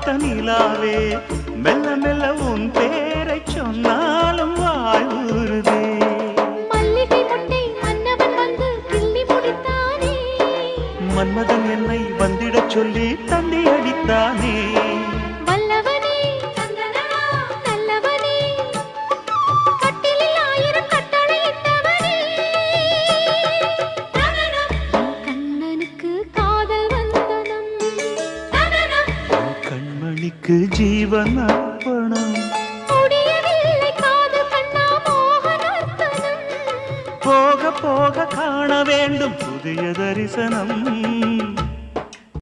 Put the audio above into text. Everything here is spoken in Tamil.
பார்த்த நிலாவே மெல்ல மெல்ல உன் பேரை சொன்னாலும் வாய் ஊறுதே. மல்லிகை மொட்டை மன்னவன் வந்து கிள்ளி முடித்தானே, மன்மதன் என்னை வந்திடச் சொல்லி தந்தி அடித்தானே. வல்லவனே நல்லவனே, கட்டிலில் 1000 கட்டளையிட்டவனே, கண்ணனுக்கு காதல் வந்தனம், கண்மணிக்கு ஜீவன் அர்ப்பணம். முடியவில்லை காதல் கண்ணா மோகனர்த்தனம். போக போக காண வேண்டும் புதிய தரிசனம்.